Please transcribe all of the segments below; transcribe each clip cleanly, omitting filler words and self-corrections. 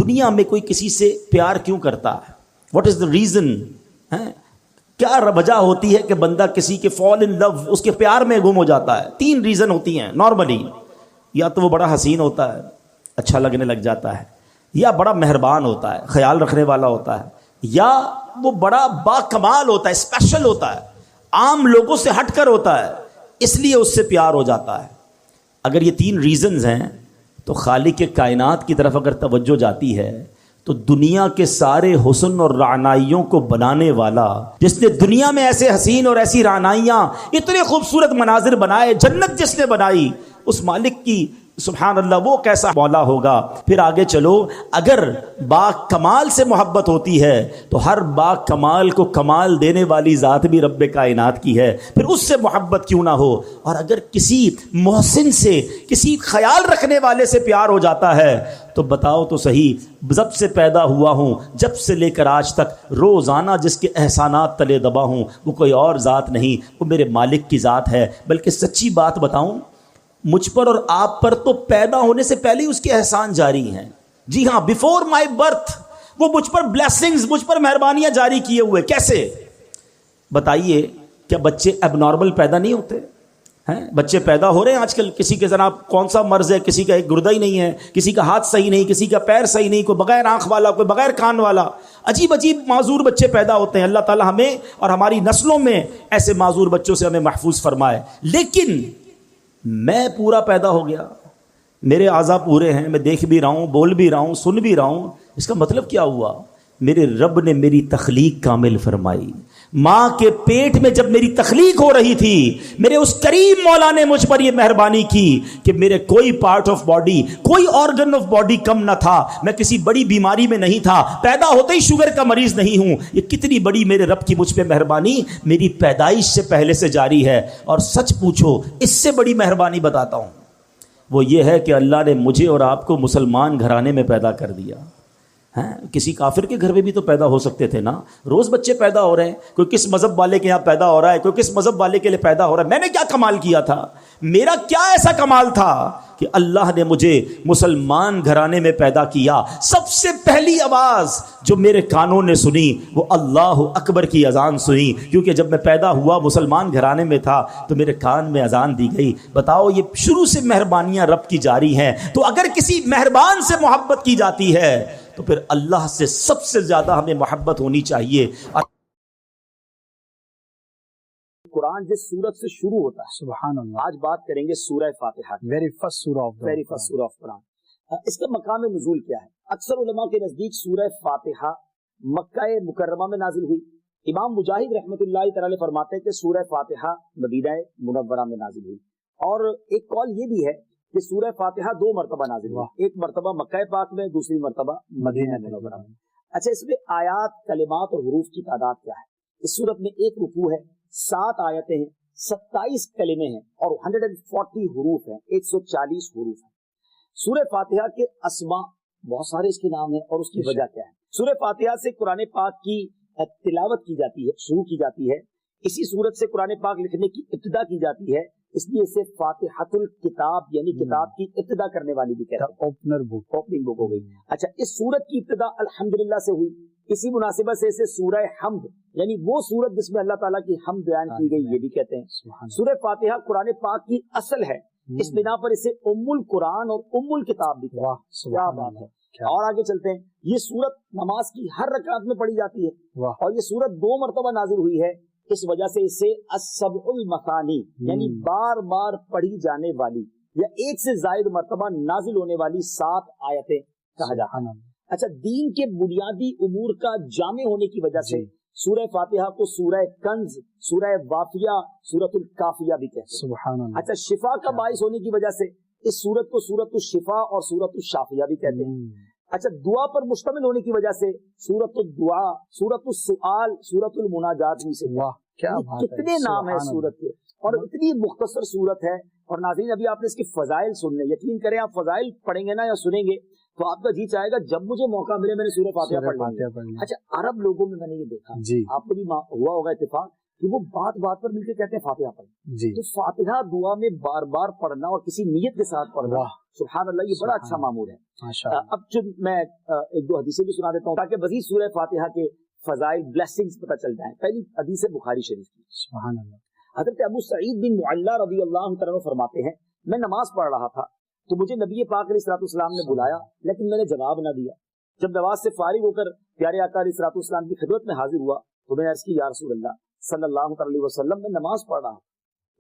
دنیا میں کوئی کسی سے پیار کیوں کرتا ہے؟ What is the reason? کیا وجہ ہوتی ہے کہ بندہ کسی کے فال ان لو، اس کے پیار میں گم ہو جاتا ہے؟ 3 ریزن ہوتی ہیں نارملی. یا تو وہ بڑا حسین ہوتا ہے، اچھا لگنے لگ جاتا ہے، یا بڑا مہربان ہوتا ہے، خیال رکھنے والا ہوتا ہے، یا وہ بڑا با کمال ہوتا ہے، اسپیشل ہوتا ہے، عام لوگوں سے ہٹ کر ہوتا ہے، اس لیے اس سے پیار ہو جاتا ہے. اگر یہ 3 ریزنز ہیں تو خالق کائنات کی طرف اگر توجہ جاتی ہے تو دنیا کے سارے حسن اور رعنائیوں کو بنانے والا، جس نے دنیا میں ایسے حسین اور ایسی رعنائیاں، اتنے خوبصورت مناظر بنائے، جنت جس نے بنائی، اس مالک کی سبحان اللہ وہ کیسا مولا ہوگا. پھر آگے چلو، اگر با کمال سے محبت ہوتی ہے تو ہر با کمال کو کمال دینے والی ذات بھی رب کائنات کی ہے، پھر اس سے محبت کیوں نہ ہو. اور اگر کسی محسن سے، کسی خیال رکھنے والے سے پیار ہو جاتا ہے تو بتاؤ تو صحیح، جب سے پیدا ہوا ہوں، جب سے لے کر آج تک روزانہ جس کے احسانات تلے دبا ہوں، وہ کوئی اور ذات نہیں، وہ میرے مالک کی ذات ہے. بلکہ سچی بات بتاؤں، مجھ پر اور آپ پر تو پیدا ہونے سے پہلے ہی اس کے احسان جاری ہیں. جی ہاں، بیفور مائی برتھ وہ مجھ پر بلیسنگز، مجھ پر مہربانیاں جاری کیے ہوئے. کیسے؟ بتائیے، کیا بچے اب نارمل پیدا نہیں ہوتے ہیں؟ بچے پیدا ہو رہے ہیں آج کل، کسی کے جناب کون سا مرض ہے، کسی کا ایک گردہ ہی نہیں ہے، کسی کا ہاتھ صحیح نہیں، کسی کا پیر صحیح نہیں، کوئی بغیر آنکھ والا، کوئی بغیر کان والا. عجیب عجیب معذور بچے پیدا ہوتے ہیں. اللہ تعالی ہمیں اور ہماری نسلوں میں ایسے معذور بچوں سے ہمیں محفوظ فرمائے. لیکن میں پورا پیدا ہو گیا، میرے اعضاء پورے ہیں، میں دیکھ بھی رہا ہوں، بول بھی رہا ہوں، سن بھی رہا ہوں. اس کا مطلب کیا ہوا؟ میرے رب نے میری تخلیق کامل فرمائی. ماں کے پیٹ میں جب میری تخلیق ہو رہی تھی، میرے اس کریم مولا نے مجھ پر یہ مہربانی کی کہ میرے کوئی پارٹ آف باڈی، کوئی آرگن آف باڈی کم نہ تھا. میں کسی بڑی بیماری میں نہیں تھا، پیدا ہوتے ہی شوگر کا مریض نہیں ہوں. یہ کتنی بڑی میرے رب کی مجھ پہ مہربانی میری پیدائش سے پہلے سے جاری ہے. اور سچ پوچھو، اس سے بڑی مہربانی بتاتا ہوں، وہ یہ ہے کہ اللہ نے مجھے اور آپ کو مسلمان گھرانے میں پیدا کر دیا. کسی کافر کے گھر میں بھی تو پیدا ہو سکتے تھے نا. روز بچے پیدا ہو رہے ہیں، کوئی کس مذہب والے کے یہاں پیدا ہو رہا ہے، کوئی کس مذہب والے کے لیے پیدا ہو رہا ہے. میں نے کیا کمال کیا تھا؟ میرا کیا ایسا کمال تھا کہ اللہ نے مجھے مسلمان گھرانے میں پیدا کیا؟ سب سے پہلی آواز جو میرے کانوں نے سنی وہ اللہ اکبر کی اذان سنی، کیونکہ جب میں پیدا ہوا مسلمان گھرانے میں تھا تو میرے کان میں اذان دی گئی. بتاؤ، یہ شروع سے مہربانیاں رب کی جاری ہیں. تو اگر کسی مہربان سے محبت کی جاتی ہے تو پھر اللہ سے سب سے زیادہ ہمیں محبت ہونی چاہیے. قرآن جس سورت سے شروع ہوتا ہے، سبحان اللہ، آج بات کریں گے سورہ فاتحہ، ویری فرسٹ سورہ آف قرآن. اس کا مقام نزول کیا ہے؟ اکثر علماء کے نزدیک سورہ فاتحہ مکہ مکرمہ میں نازل ہوئی. امام مجاہد رحمۃ اللہ تعالی فرماتے ہیں کہ سورہ فاتحہ مدینہ منورہ میں نازل ہوئی. اور ایک قول یہ بھی ہے کہ سورہ فاتحہ 2 مرتبہ نازل ہوئی، ایک مرتبہ مکہ پاک میں، دوسری مرتبہ مدینہ منورہ میں. اچھا، اس میں آیات، کلمات اور حروف کی تعداد کیا ہے؟ اس سورت میں 1 رکوع ہے، 7 آیتیں ہیں، 27 کلمے ہیں اور 140 حروف ہیں، 140 حروف ہیں. سورہ فاتحہ کے اسماء بہت سارے اس کے نام ہیں، اور اس کی وجہ کیا ہے؟ سورہ فاتحہ سے قرآن پاک کی تلاوت کی جاتی ہے، شروع کی جاتی ہے. اسی سورت سے قرآن پاک لکھنے کی ابتدا کی جاتی ہے، اس لیے اسے فاتحۃ الکتاب یعنی کتاب کی ابتدا کرنے والی بھی کہتے ہیں، اوپننگ بک ہو گئی. اچھا، اس سورت کی ابتدا الحمدللہ سے ہوئی. اسی مناسبت سے اسے سورہ حمد یعنی وہ سورت جس میں اللہ تعالیٰ کی حمد بیان کی گئی یہ بھی کہتے ہیں. سورہ فاتحہ قرآن پاک کی اصل ہے، اس بنا پر اسے ام القرآن اور ام الکتاب بھی کہتے ہیں. کیا بات ہے! اور آگے چلتے ہیں. یہ سورت نماز کی ہر رکعت میں پڑھی جاتی ہے، اور یہ سورت 2 مرتبہ نازل ہوئی ہے. اس وجہ سے اسے السبع المثانی یعنی بار بار پڑھی جانے والی یا ایک سے زائد مرتبہ نازل ہونے والی 7 آیتیں کہا جاتا ہے. اچھا، دین کے بنیادی امور کا جامع ہونے کی وجہ سے سورہ فاتحہ کو سورہ کنز، سورہ وافیہ، سورۃ الکافیہ بھی کہتے ہیں. اچھا، شفا کا باعث ہونے کی وجہ سے اس سورت کو سورۃ الشفا اور سورۃ الشافیہ بھی کہتے ہیں. اچھا، دعا پر مشتمل ہونے کی وجہ سے سورۃ الدعاء، سورۃ السؤال، سورۃ المناجات بھی سے. کتنے نام ہیں سورت کے، اور اتنی مختصر سورت ہے. اور ناظرین، ابھی آپ نے اس کے فضائل سننے، یقین کریں آپ فضائل پڑھیں گے نا یا سنیں گے تو آپ کا جی چاہے گا جب مجھے موقع ملے میں نے سورہ فاتحہ پڑھ لوں. اچھا، عرب لوگوں میں نے یہ دیکھا، آپ کو بھی ہوا ہوگا اتفاق کہ وہ بات بات پر مل کے کہتے ہیں فاتحہ پڑھیں. تو فاتحہ دعا میں بار بار پڑھنا اور کسی نیت کے ساتھ پڑھنا، سبحان اللہ، یہ بڑا اچھا معمول ہے. اب چند میں ایک دو حدیثیں بھی سنا دیتا ہوں تاکہ مزید سورہ فاتحہ کے فضائل، بلیسنگز پتہ چل جائیں. پہلی حدیث ہے بخاری شریف کی. سبحان اللہ. حضرت ابو سعید بن معلہ رضی اللہ عنہ فرماتے ہیں میں نماز پڑھ رہا تھا تو مجھے نبی پاک علیہ الصلوۃ والسلام نے بلایا، لیکن میں نے جواب نہ دیا. جب نماز سے فارغ ہو کر پیارے آقا علیہ الصلوۃ والسلام کی خدمت میں حاضر ہوا تو میں نے عرض کی یا رسول اللہ صلی اللہ علیہ وسلم، میں نماز پڑھ رہا ہوں.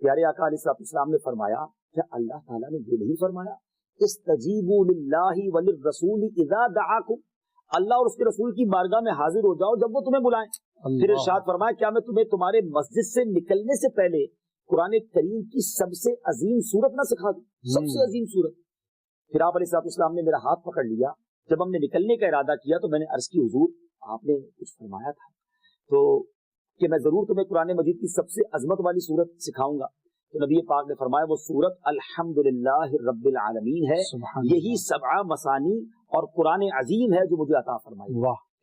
پیارے آقا علیہ الصلوۃ والسلام نے فرمایا کیا اللہ تعالیٰ نے یہ نہیں فرمایا استجیبوا للہ وللرسول اذا دعاکم، اللہ اور اس کے رسول کی بارگاہ میں حاضر ہو جاؤ جب وہ تمہیں بلائیں. پھر ارشاد فرمایا کیا میں تمہیں تمہارے مسجد سے نکلنے سے پہلے قرآن کریم کی سب سے عظیم سورت نہ سکھا دوں؟ سب سے عظیم سورت. پھر آپ علیہ الصلوۃ والسلام نے میرا ہاتھ پکڑ لیا. جب ہم نے نکلنے کا ارادہ کیا تو میں نے عرض کی حضور آپ نے کچھ فرمایا تھا تو کہ میں ضرور تمہیں قرآن مجید کی سب سے عظمت والی سورت سکھاؤں گا. تو نبی پاک نے فرمایا وہ سورت الحمدللہ رب العالمین ہے، یہی سبع مثانی اور قرآن عظیم ہے جو مجھے عطا فرمائی.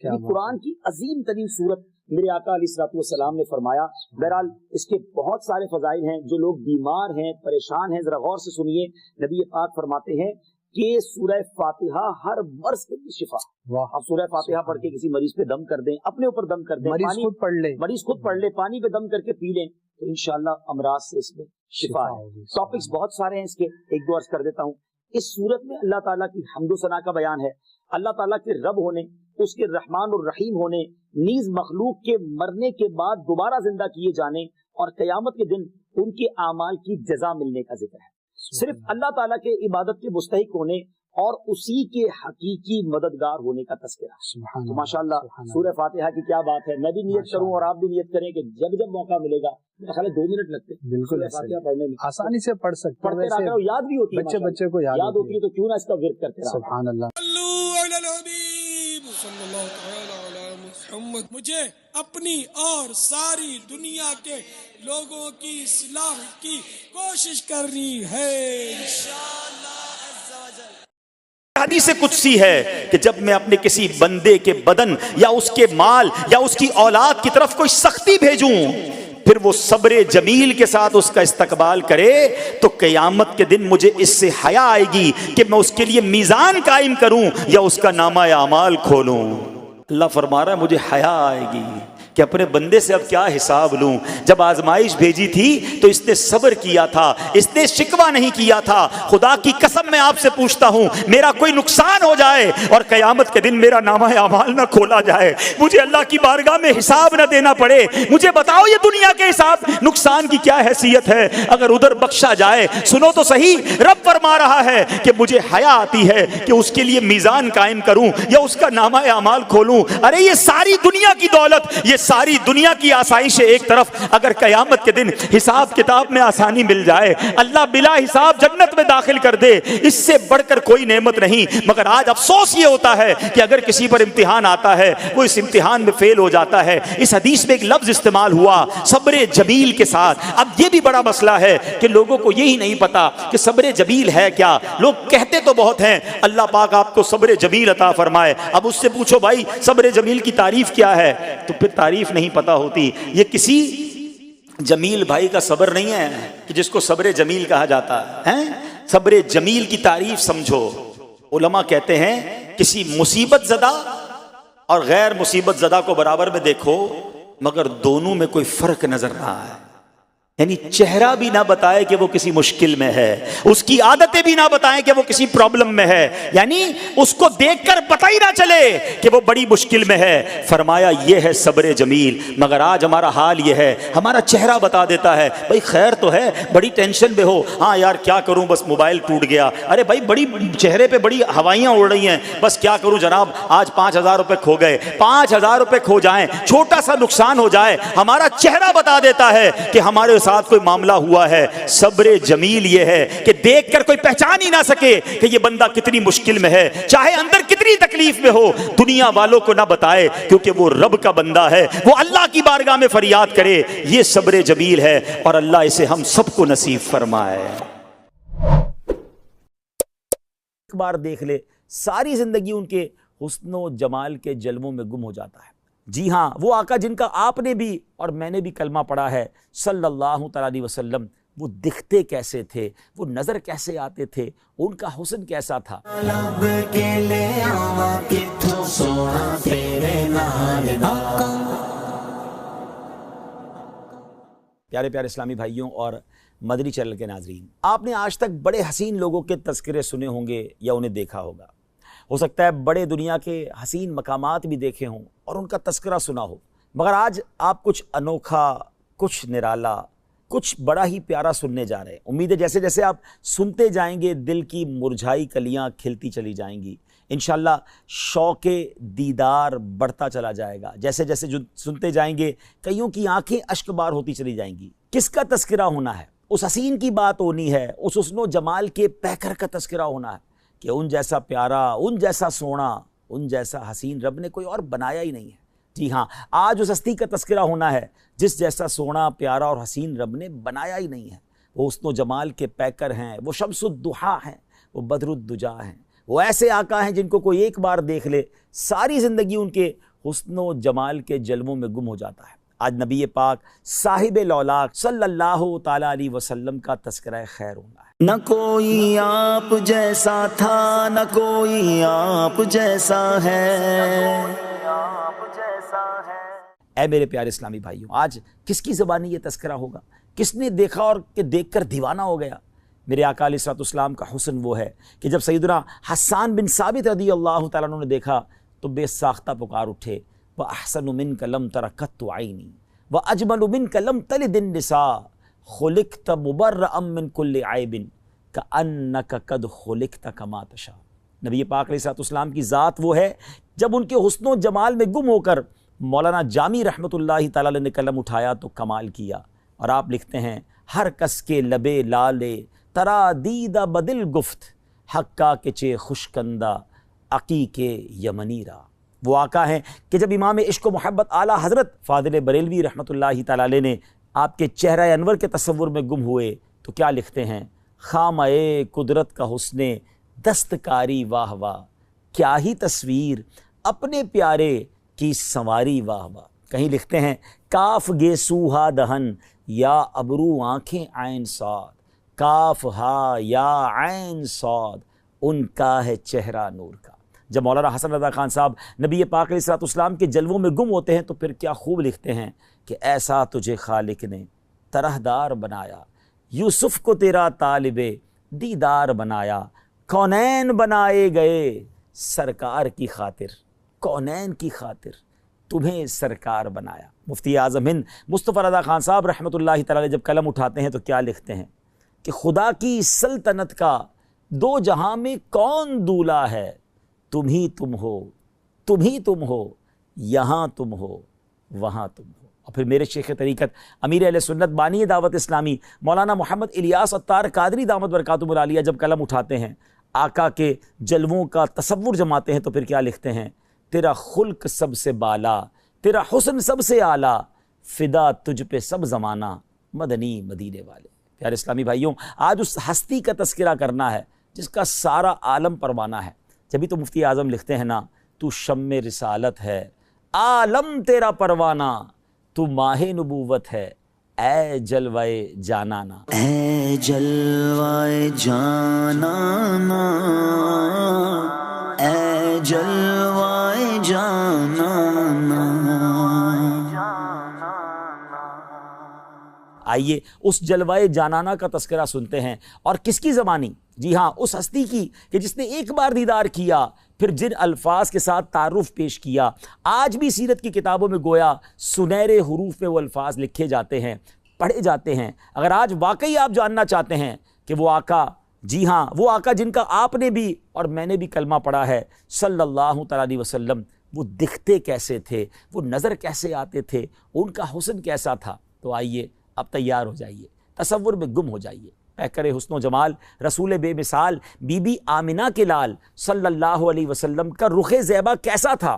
یہ قرآن کی عظیم ترین سورت میرے آقا علیہ الصلوۃ والسلام نے فرمایا. بہرحال اس کے بہت سارے فضائل ہیں. جو لوگ بیمار ہیں، پریشان ہیں، ذرا غور سے سنیے. نبی پاک فرماتے ہیں کہ سورہ فاتحہ ہر مرض کے لیے شفا. اب سورہ فاتحہ پڑھ کے کسی مریض پہ دم کر دیں، اپنے اوپر دم کر دیں، مریض خود پڑھ لے، پانی پہ دم کر کے پی لیں تو انشاءاللہ امراض سے اس میں شفا ہے. ٹاپکس بہت سارے ہیں اس کے، ایک دو عرض کر دیتا ہوں. اس سورت میں اللہ تعالیٰ کی حمد و ثنا کا بیان ہے، اللہ تعالیٰ کے رب ہونے، اس کے رحمان الرحیم ہونے، نیز مخلوق کے مرنے کے بعد دوبارہ زندہ کیے جانے اور قیامت کے دن ان کے اعمال کی جزا ملنے کا ذکر ہے. صرف اللہ تعالیٰ کے عبادت کے مستحق ہونے اور اسی کے حقیقی مددگار ہونے کا تذکرہ. تو ماشاءاللہ سورہ فاتحہ کی کیا بات ہے. میں بھی نیت کروں اور آپ بھی نیت کریں کہ جب جب موقع ملے گا، میرا خیال ہے 2 منٹ لگتے ہیں بالکل فاتحہ پڑھنے میں، آسانی سے پڑھ سکتے ہیں، یاد بھی ہوتی ہے، بچے کو یاد ہوتی ہے تو کیوں نہ اس کا ورد کرتے رہا. سبحان اللہ. مجھے اپنی اور ساری دنیا کے لوگوں کی اصلاح کی کوشش کرنی ہے انشاءاللہ عز و جل. حدیث قدسی ہے کہ جب میں اپنے کسی بندے کے بدن یا اس کے مال یا اس کی اولاد کی طرف کوئی سختی بھیجوں پھر وہ صبر جمیل کے ساتھ اس کا استقبال کرے تو قیامت کے دن مجھے اس سے حیا آئے گی کہ میں اس کے لیے میزان قائم کروں یا اس کا نامہ اعمال کھولوں. اللہ فرما رہا ہے مجھے حیا آئے گی کہ اپنے بندے سے اب کیا حساب لوں. جب آزمائش بھیجی تھی تو اس نے صبر کیا تھا، اس نے شکوہ نہیں کیا تھا. خدا کی قسم میں آپ سے پوچھتا ہوں میرا کوئی نقصان ہو جائے اور قیامت کے دن میرا نامہ اعمال نہ کھولا جائے، مجھے اللہ کی بارگاہ میں حساب نہ دینا پڑے، مجھے بتاؤ یہ دنیا کے حساب نقصان کی کیا حیثیت ہے اگر ادھر بخشا جائے. سنو تو صحیح، رب فرما رہا ہے کہ مجھے حیا آتی ہے کہ اس کے لیے میزان قائم کروں یا اس کا نامہ اعمال کھولوں. ارے یہ ساری دنیا کی دولت، یہ ساری دنیا کی آسائشیں ایک طرف، اگر قیامت کے دن حساب کتاب میں آسانی مل جائے، اللہ بلا حساب جنت میں داخل کر دے، اس سے بڑھ کر کوئی نعمت نہیں. مگر آج افسوس یہ ہوتا ہے کہ اگر کسی پر امتحان آتا ہے وہ اس امتحان میں فیل ہو جاتا ہے. اس حدیث میں ایک لفظ استعمال ہوا صبر جمیل کے ساتھ. اب یہ بھی بڑا مسئلہ ہے کہ لوگوں کو یہی نہیں پتا کہ صبر جمیل ہے کیا. لوگ کہتے تو بہت ہیں اللہ پاک آپ کو صبر جمیل عطا فرمائے. اب اس سے پوچھو بھائی صبر جمیل کی تعریف کیا ہے تو پھر تعریف نہیں پتا ہوتی. یہ کسی جمیل بھائی کا صبر نہیں ہے کہ جس کو صبر جمیل کہا جاتا ہے. صبر جمیل کی تعریف سمجھو. علماء کہتے ہیں کسی مصیبت زدہ اور غیر مصیبت زدہ کو برابر میں دیکھو مگر دونوں میں کوئی فرق نظر نہ آئے. یعنی چہرہ بھی نہ بتائے کہ وہ کسی مشکل میں ہے، اس کی عادتیں بھی نہ بتائیں کہ وہ کسی پرابلم میں ہے، یعنی اس کو دیکھ کر پتہ ہی نہ چلے کہ وہ بڑی مشکل میں ہے. فرمایا یہ ہے صبر جمیل. مگر آج ہمارا حال یہ ہے، ہمارا چہرہ بتا دیتا ہے بھائی خیر تو ہے، بڑی ٹینشن میں ہو، ہاں یار کیا کروں بس موبائل ٹوٹ گیا، ارے بھائی بڑی چہرے پہ بڑی ہوائیاں اڑ رہی ہیں، بس کیا کروں جناب آج 5000 روپے کھو گئے. 5000 روپے کھو جائیں، چھوٹا سا نقصان ہو جائے، ہمارا چہرہ بتا دیتا ہے کہ ہمارے ساتھ کوئی معاملہ ہوا ہے. صبر جمیل یہ ہے کہ دیکھ کر کوئی پہچان ہی نہ سکے کہ یہ بندہ کتنی مشکل میں ہے، چاہے اندر کتنی تکلیف میں ہو، دنیا والوں کو نہ بتائے کیونکہ وہ رب کا بندہ ہے، وہ اللہ کی بارگاہ میں فریاد کرے. یہ صبر جمیل ہے اور اللہ اسے ہم سب کو نصیب فرمائے. ایک بار دیکھ لے ساری زندگی ان کے حسن و جمال کے جلووں میں گم ہو جاتا ہے. جی ہاں وہ آقا جن کا آپ نے بھی اور میں نے بھی کلمہ پڑھا ہے صلی اللہ تعالیٰ علیہ وسلم، وہ دکھتے کیسے تھے، وہ نظر کیسے آتے تھے، ان کا حسن کیسا تھا۔ پیارے پیارے اسلامی بھائیوں اور مدنی چینل کے ناظرین، آپ نے آج تک بڑے حسین لوگوں کے تذکرے سنے ہوں گے یا انہیں دیکھا ہوگا، ہو سکتا ہے بڑے دنیا کے حسین مقامات بھی دیکھے ہوں اور ان کا تذکرہ سنا ہو، مگر آج آپ کچھ انوکھا، کچھ نرالا، کچھ بڑا ہی پیارا سننے جا رہے ہیں۔ امید ہے جیسے جیسے آپ سنتے جائیں گے دل کی مرجھائی کلیاں کھلتی چلی جائیں گی، انشاءاللہ شوق دیدار بڑھتا چلا جائے گا، جیسے جیسے سنتے جائیں گے کئیوں کی آنکھیں اشک بار ہوتی چلی جائیں گی۔ کس کا تذکرہ ہونا ہے؟ اس حسین کی بات ہونی ہے، اس حسن و جمال کے پیکر کا تذکرہ ہونا ہے کہ ان جیسا پیارا، ان جیسا سونا، ان جیسا حسین رب نے کوئی اور بنایا ہی نہیں ہے۔ جی ہاں، آج اس ہستی کا تذکرہ ہونا ہے جس جیسا سونا، پیارا اور حسین رب نے بنایا ہی نہیں ہے۔ وہ حسن و جمال کے پیکر ہیں، وہ شمس الضحیٰ ہیں، وہ بدر الدجا ہیں، وہ ایسے آقا ہیں جن کو کوئی ایک بار دیکھ لے ساری زندگی ان کے حسن و جمال کے جلووں میں گم ہو جاتا ہے۔ آج نبی پاک صاحب لولاک صلی اللہ تعالیٰ علیہ وسلم کا تذکرہ خیر ہونا ہے۔ نہ کوئی آپ جیسا تھا، نہ کوئی آپ جیسا ہے۔ اے میرے پیارے اسلامی بھائیوں، آج کس کی زبانی یہ تذکرہ ہوگا؟ کس نے دیکھا اور کہ دیکھ کر دیوانہ ہو گیا؟ میرے آقا علیہ الصلوۃ والسلام کا حسن وہ ہے کہ جب سیدنا حسان بن ثابت رضی اللہ تعالیٰ عنہ نے دیکھا تو بے ساختہ پکار اٹھے، وَأَحْسَنُ مِنْكَ لَمْ تَرَ قَطُّ عَيْنِي وَأَجْمَلُ مِنْكَ لَمْ تَلِدِ النِّسَاءُ خُلِقْتَ مُبَرَّأً مِنْ كُلِّ عَيْبٍ كَأَنَّكَ قَدْ خُلِقْتَ كَمَا تَشَاءُ۔ نبی پاک علیہ الصلوۃ والسلام کی ذات وہ ہے، جب ان کے حسن و جمال میں گم ہو کر مولانا جامی رحمۃ اللہ تعالیٰ علیہ نے قلم اٹھایا تو کمال کیا، اور آپ لکھتے ہیں ہر کس کے لبے لالے ترا دیدہ بدل گفت، حقا کے چے خوشکندہ عقیق یمنی را۔ وہ آقا ہیں کہ جب امام عشق و محبت اعلیٰ حضرت فاضل بریلوی رحمۃ اللہ تعالیٰ علیہ نے آپ کے چہرہ انور کے تصور میں گم ہوئے تو کیا لکھتے ہیں؟ خامہ قدرت کا حسن دستکاری واہ واہ، کیا ہی تصویر اپنے پیارے کی سنواری واہ واہ۔ کہیں لکھتے ہیں کاف گے سوہا دہن یا ابرو آنکھیں عین صاد، کاف ہا یا عین صاد، ان کا ہے چہرہ نور کا۔ جب مولانا حسن رضا خان صاحب نبی پاک علیہ الصلوۃ والسلام کے جلووں میں گم ہوتے ہیں تو پھر کیا خوب لکھتے ہیں کہ ایسا تجھے خالق نے طرح دار بنایا، یوسف کو تیرا طالب دیدار بنایا، کونین بنائے گئے سرکار کی خاطر، کونین کی خاطر تمہیں سرکار بنایا۔ مفتی اعظم ہند مصطفیٰ رضا خان صاحب رحمۃ اللہ تعالیٰ علیہ جب قلم اٹھاتے ہیں تو کیا لکھتے ہیں کہ خدا کی سلطنت کا دو جہاں میں کون دولا ہے، تم ہی تم ہو، تم ہی تم ہو، یہاں تم ہو، وہاں تم ہو۔ اور پھر میرے شیخ طریقت امیر اہل سنت بانی دعوت اسلامی مولانا محمد الیاس عطار قادری دامت برکاتہ العالیہ جب قلم اٹھاتے ہیں، آقا کے جلووں کا تصور جماتے ہیں تو پھر کیا لکھتے ہیں؟ تیرا خلق سب سے بالا، تیرا حسن سب سے اعلیٰ، فدا تجھ پہ سب زمانہ، مدنی مدینے والے۔ پیارے اسلامی بھائیوں، آج اس ہستی کا تذکرہ کرنا ہے جس کا سارا عالم پروانہ ہے۔ جبھی تو مفتی اعظم لکھتے ہیں نا، تو شم رسالت ہے عالم تیرا پروانہ، تو ماہ نبوت ہے اے جلوائے جانانا، اے جلوائے جانانا، اے جلوائے جانانا۔ آئیے اس جلوائے جانانا کا تذکرہ سنتے ہیں، اور کس کی زبانی؟ جی ہاں، اس ہستی کی کہ جس نے ایک بار دیدار کیا، پھر جن الفاظ کے ساتھ تعارف پیش کیا۔ آج بھی سیرت کی کتابوں میں گویا سنہرے حروف میں وہ الفاظ لکھے جاتے ہیں، پڑھے جاتے ہیں۔ اگر آج واقعی آپ جاننا چاہتے ہیں کہ وہ آقا، جی ہاں وہ آقا جن کا آپ نے بھی اور میں نے بھی کلمہ پڑھا ہے صلی اللہ تعالیٰ علیہ وسلم، وہ دکھتے کیسے تھے، وہ نظر کیسے آتے تھے، ان کا حسن کیسا تھا، تو آئیے اب تیار ہو جائیے، تصور میں گم ہو جائیے۔ پیکر حسن و جمال رسول بے مثال بی بی آمنہ کے لال صلی اللہ علیہ وسلم کا رخ زیبا کیسا تھا،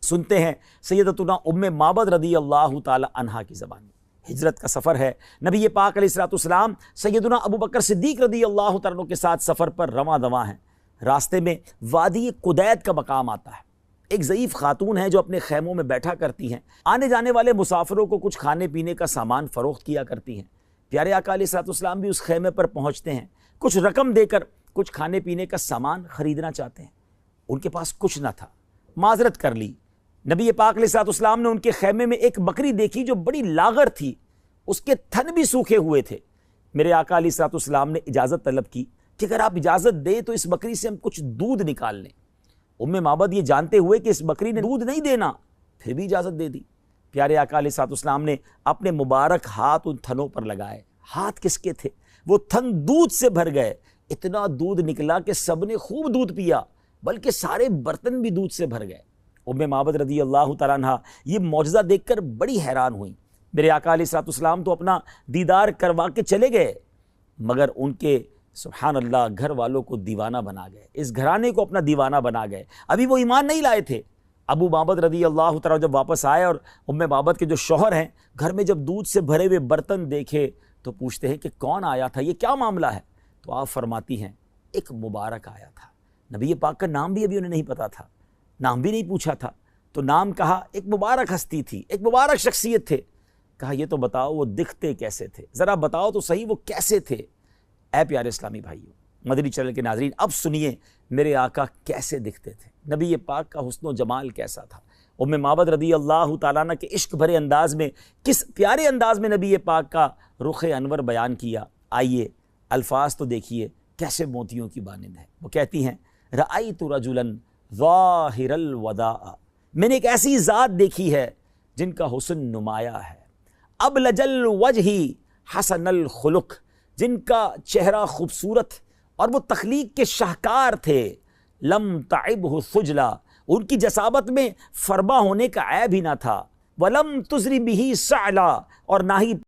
سنتے ہیں سیدتنا ام معبد رضی اللہ تعالی عنہا کی زبانی۔ ہجرت کا سفر ہے، نبی پاک علیہ الصلوۃ والسلام سیدنا ابو بکر صدیق رضی اللہ تعالیٰ عنہ کے ساتھ سفر پر رواں دواں ہیں۔ راستے میں وادی قدید کا مقام آتا ہے، ایک ضعیف خاتون ہیں جو اپنے خیموں میں بیٹھا کرتی ہیں، آنے جانے والے مسافروں کو کچھ کھانے پینے کا سامان فروخت کیا کرتی ہیں۔ پیارے آقا علیہ الصلوۃ والسلام بھی اس خیمے پر پہنچتے ہیں، کچھ رقم دے کر کچھ کھانے پینے کا سامان خریدنا چاہتے ہیں۔ ان کے پاس کچھ نہ تھا، معذرت کر لی۔ نبی پاک علیہ الصلوۃ والسلام نے ان کے خیمے میں ایک بکری دیکھی جو بڑی لاغر تھی، اس کے تھن بھی سوکھے ہوئے تھے۔ میرے آقا علیہ الصلوۃ والسلام نے اجازت طلب کی کہ اگر آپ اجازت دیں تو اس بکری سے ہم کچھ دودھ نکال لیں۔ معبد یہ جانتے ہوئے کہ اس بکری نے دودھ نہیں دینا، پھر بھی اجازت دے دی۔ پیارے آقا علیہ الصلوۃ والسلام نے اپنے مبارک ہاتھ ان تھنوں پر لگائے۔ ہاتھ کس کے تھے؟ وہ تھن دودھ سے بھر گئے، اتنا دودھ نکلا کہ سب نے خوب دودھ پیا، بلکہ سارے برتن بھی دودھ سے بھر گئے۔ معبد رضی اللہ تعالیٰ عنہ یہ معجزہ دیکھ کر بڑی حیران ہوئیں۔ میرے آقا علیہ الصلوۃ والسلام تو اپنا دیدار کروا کے چلے گئے، مگر ان کے سبحان اللہ گھر والوں کو دیوانہ بنا گئے، اس گھرانے کو اپنا دیوانہ بنا گئے۔ ابھی وہ ایمان نہیں لائے تھے۔ ابو معبد رضی اللہ تعالیٰ جب واپس آئے اور معبد کے جو شوہر ہیں گھر میں جب دودھ سے بھرے ہوئے برتن دیکھے تو پوچھتے ہیں کہ کون آیا تھا، یہ کیا معاملہ ہے؟ تو آپ فرماتی ہیں ایک مبارک آیا تھا۔ نبی پاک کا نام بھی ابھی انہیں نہیں پتا تھا، نام بھی نہیں پوچھا تھا، تو نام کہا، ایک مبارک ہستی تھی، ایک مبارک شخصیت تھے۔ کہا یہ تو بتاؤ وہ دکھتے کیسے تھے، ذرا بتاؤ تو صحیح وہ کیسے تھے۔ اے پیارے اسلامی بھائیوں، مدنی چینل کے ناظرین، اب سنیے میرے آقا کیسے دکھتے تھے، نبی پاک کا حسن و جمال کیسا تھا۔ معبد رضی اللہ تعالیٰ عنہ کے عشق بھرے انداز میں، کس پیارے انداز میں نبی پاک کا رخ انور بیان کیا۔ آئیے الفاظ تو دیکھیے کیسے موتیوں کی مانند ہے۔ وہ کہتی ہیں رأیت رجلا ظاہر الوداع، میں نے ایک ایسی ذات دیکھی ہے جن کا حسن نمایاں ہے، ابلج الوجہ حسن الخلق، جن کا چہرہ خوبصورت اور وہ تخلیق کے شاہکار تھے، لم تعبہ خجلا، ان کی جسابت میں فربا ہونے کا عیب ہی نہ تھا، ولم تزری بہ سعلا، اور نہ ہی